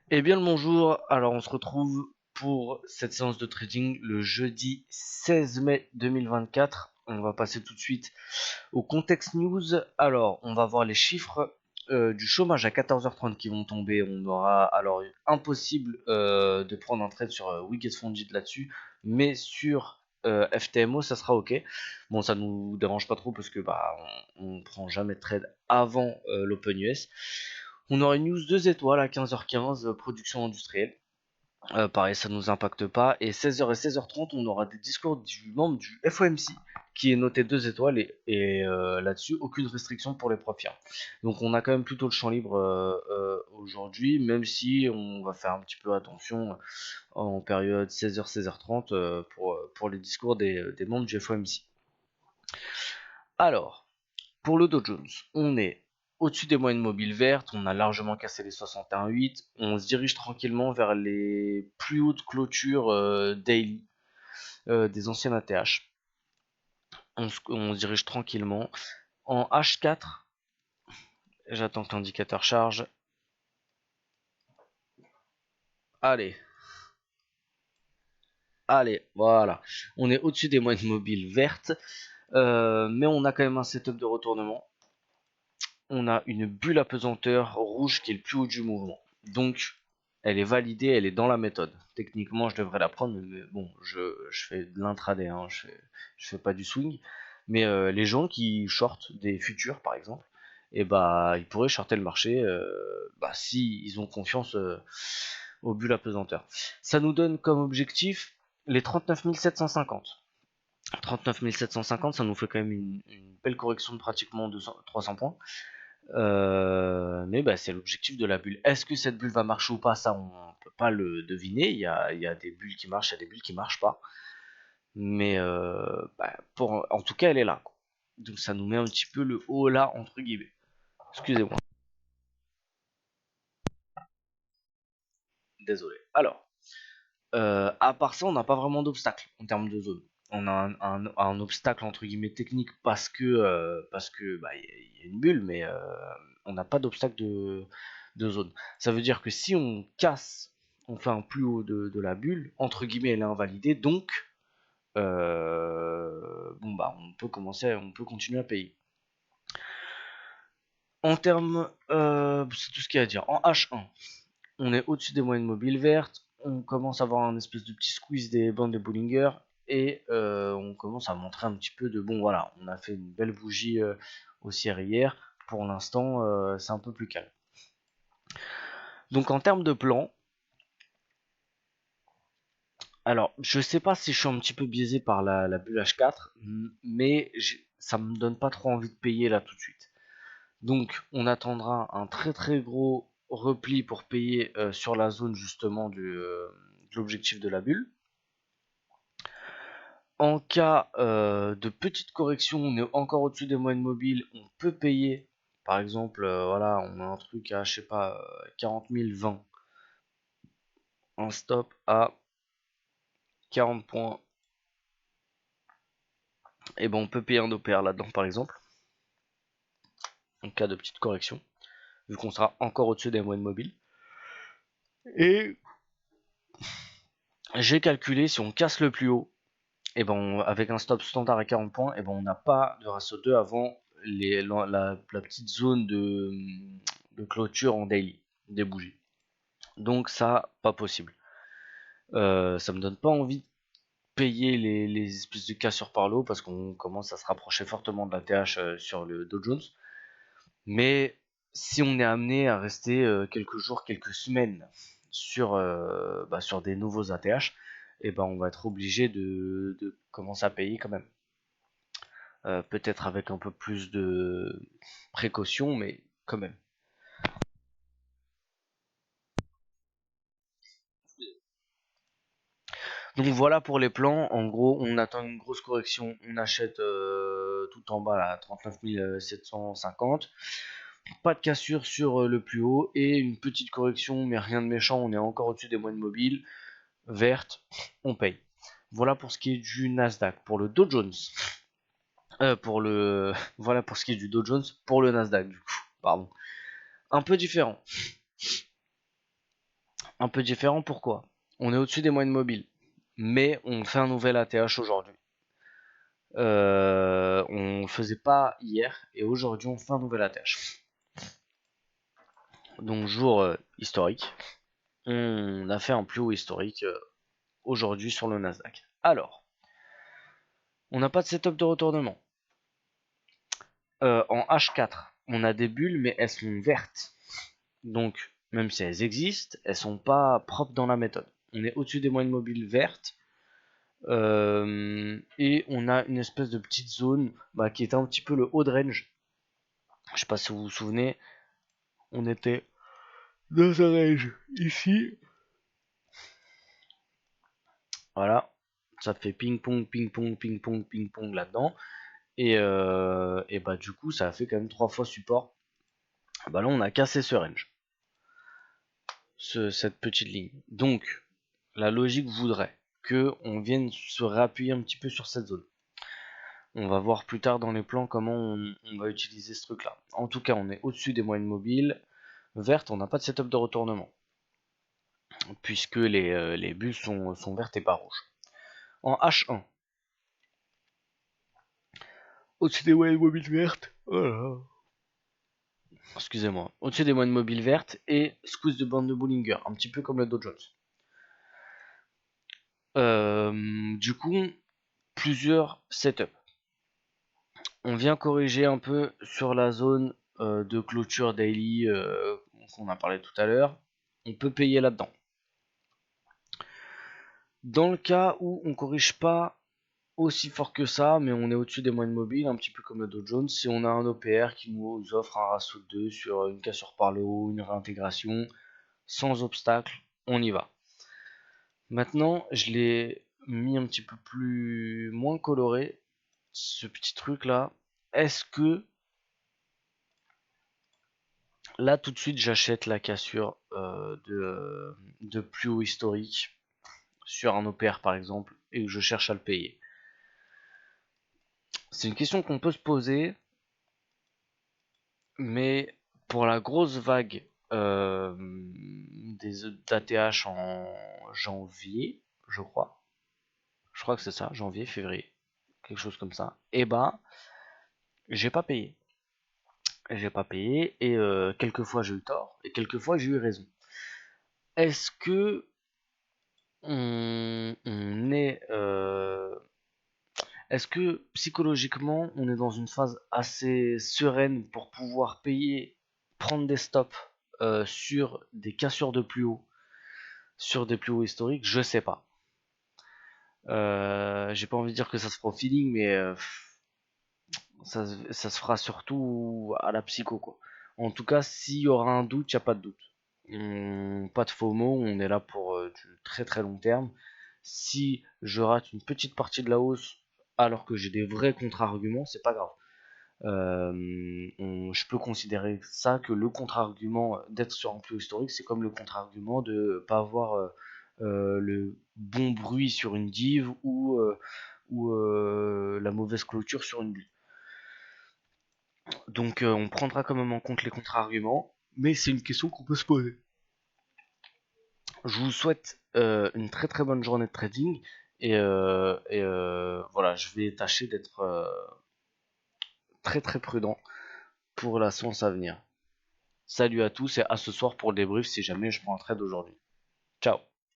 Eh bien le bonjour, alors on se retrouve pour cette séance de trading le jeudi 16 mai 2024. On va passer tout de suite au contexte news. Alors on va voir les chiffres du chômage à 14h30 qui vont tomber. On aura alors impossible de prendre un trade sur Wicked là-dessus, mais sur FTMO ça sera ok. Bon, ça nous dérange pas trop parce que on prend jamais de trade avant l'Open US. On aura une news 2 étoiles à 15h15, production industrielle. Pareil, ça nous impacte pas. Et 16h et 16h30, on aura des discours du membre du FOMC qui est noté 2 étoiles et là-dessus, aucune restriction pour les profils. Donc on a quand même plutôt le champ libre aujourd'hui, même si on va faire un petit peu attention en période 16h, 16h30 pour les discours des membres du FOMC. Alors, pour le Dow Jones, on est au-dessus des moyennes mobiles vertes, on a largement cassé les 61,8, on se dirige tranquillement vers les plus hautes clôtures daily des anciennes ATH. On se dirige tranquillement. En H4, j'attends que l'indicateur charge. Allez, allez, voilà. On est au-dessus des moyennes mobiles vertes, mais on a quand même un setup de retournement. On a une bulle apesanteur rouge qui est le plus haut du mouvement. Donc, elle est validée, elle est dans la méthode. Techniquement, je devrais la prendre, mais bon, je fais de l'intraday, hein, je fais pas du swing. Mais les gens qui shortent des futurs, par exemple, et ils pourraient shorter le marché si ils ont confiance aux bulles apesanteur. Ça nous donne comme objectif les 39 750. 39 750, ça nous fait quand même une belle correction de pratiquement 300 points. Mais c'est l'objectif de la bulle. Est-ce que cette bulle va marcher ou pas? Ça, on peut pas le deviner. Il y a des bulles qui marchent, il y a des bulles qui marchent pas. Mais en tout cas, elle est là, quoi. Donc ça nous met un petit peu le haut là, entre guillemets. Excusez-moi. Désolé. Alors, à part ça, on n'a pas vraiment d'obstacle en termes de zone. On a un obstacle entre guillemets technique parce que y a une bulle, mais on n'a pas d'obstacle de zone. Ça veut dire que si on casse, on fait un plus haut de la bulle, entre guillemets, elle est invalidée, donc on peut continuer à payer. En termes, c'est tout ce qu'il y a à dire. En H1, on est au-dessus des moyennes mobiles vertes, on commence à avoir un espèce de petit squeeze des bandes de Bollinger, et on commence à montrer un petit peu de bon voilà, on a fait une belle bougie haussière hier, pour l'instant c'est un peu plus calme. Donc en termes de plan, alors je sais pas si je suis un petit peu biaisé par la bulle H4, mais ça me donne pas trop envie de payer là tout de suite. Donc on attendra un très très gros repli pour payer sur la zone justement de l'objectif de la bulle. En cas de petite correction, on est encore au-dessus des moyennes mobiles, on peut payer. Par exemple, voilà, on a un truc à, je sais pas, 40 020. Un stop à 40 points. Et on peut payer un OPR là-dedans, par exemple. En cas de petite correction, vu qu'on sera encore au-dessus des moyennes mobiles. Et j'ai calculé, si on casse le plus haut, et avec un stop standard à 40 points, et on n'a pas de ratio 2 avant la petite zone de clôture en daily des bougies. Donc ça, pas possible. Ça me donne pas envie de payer les espèces de cassures par l'eau parce qu'on commence à se rapprocher fortement de la TH sur le Dow Jones. Mais si on est amené à rester quelques jours, quelques semaines sur des nouveaux ATH, on va être obligé de commencer à payer quand même. Peut-être avec un peu plus de précaution, mais quand même. Donc voilà pour les plans. En gros, on attend une grosse correction. On achète tout en bas là, 39 750. Pas de cassure sur le plus haut et une petite correction, mais rien de méchant. On est encore au-dessus des moyennes mobiles vertes. On paye. Voilà pour ce qui est du Nasdaq. Pour le Dow Jones, voilà pour ce qui est du Dow Jones pour le Nasdaq du coup. Pardon. Un peu différent. Un peu différent, pourquoi? On est au-dessus des moyennes mobiles, mais on fait un nouvel ATH aujourd'hui. On le faisait pas hier, et aujourd'hui on fait un nouvel ATH. Donc jour historique, on a fait un plus haut historique aujourd'hui sur le Nasdaq. Alors, on n'a pas de setup de retournement. En H4, on a des bulles, mais elles sont vertes. Donc, même si elles existent, elles sont pas propres dans la méthode. On est au-dessus des moyennes mobiles vertes. Et on a une espèce de petite zone qui était un petit peu le haut de range. Je sais pas si vous vous souvenez, on était dans un range ici. Voilà, ça fait ping-pong, ping-pong, ping-pong, ping-pong là-dedans. Et bah du coup, ça a fait quand même 3 fois support. Bah là, on a cassé ce range, cette petite ligne. Donc, la logique voudrait que on vienne se réappuyer un petit peu sur cette zone. On va voir plus tard dans les plans comment on va utiliser ce truc là. En tout cas, on est au-dessus des moyennes mobiles vertes, on n'a pas de setup de retournement puisque les bulles sont vertes et pas rouges. En H1, au-dessus des moyennes mobiles vertes, oh excusez-moi, au-dessus des moyennes mobiles vertes et squeeze de bande de Bollinger, un petit peu comme le Dow Jones. Du coup, plusieurs setups. On vient corriger un peu sur la zone de clôture daily qu'on a parlé tout à l'heure. On peut payer là-dedans. Dans le cas où on corrige pas aussi fort que ça, mais on est au-dessus des moyennes mobiles, un petit peu comme le Dow Jones, si on a un OPR qui nous offre un ratio de 2 sur une cassure par le haut, une réintégration, sans obstacle, on y va. Maintenant, je l'ai mis un petit peu plus moins coloré, ce petit truc là. Est-ce que là tout de suite j'achète la cassure de plus haut historique sur un OPR par exemple et que je cherche à le payer? C'est une question qu'on peut se poser, mais pour la grosse vague des d'ATH en janvier, je crois. Je crois que c'est ça, janvier, février, quelque chose comme ça. Et bah, j'ai pas payé. J'ai pas payé et quelquefois j'ai eu tort et quelquefois j'ai eu raison. Est-ce que on est est-ce que psychologiquement on est dans une phase assez sereine pour pouvoir payer, prendre des stops sur des cassures de plus haut, sur des plus hauts historiques? Je sais pas. J'ai pas envie de dire que ça se fera au feeling, mais ça se fera surtout à la psycho, quoi. En tout cas, s'il y aura un doute, il n'y a pas de doute. Pas de FOMO, on est là pour du très très long terme. Si je rate une petite partie de la hausse alors que j'ai des vrais contre-arguments, c'est pas grave. Je peux considérer ça que le contre-argument d'être sur un plus haut historique, c'est comme le contre-argument de pas avoir le bon bruit sur une div ou la mauvaise clôture sur une bulle. Donc on prendra quand même en compte les contre-arguments, mais c'est une question qu'on peut se poser. Je vous souhaite une très très bonne journée de trading et voilà, je vais tâcher d'être très très prudent pour la séance à venir. Salut à tous et à ce soir pour le débrief si jamais je prends un trade aujourd'hui. Ciao.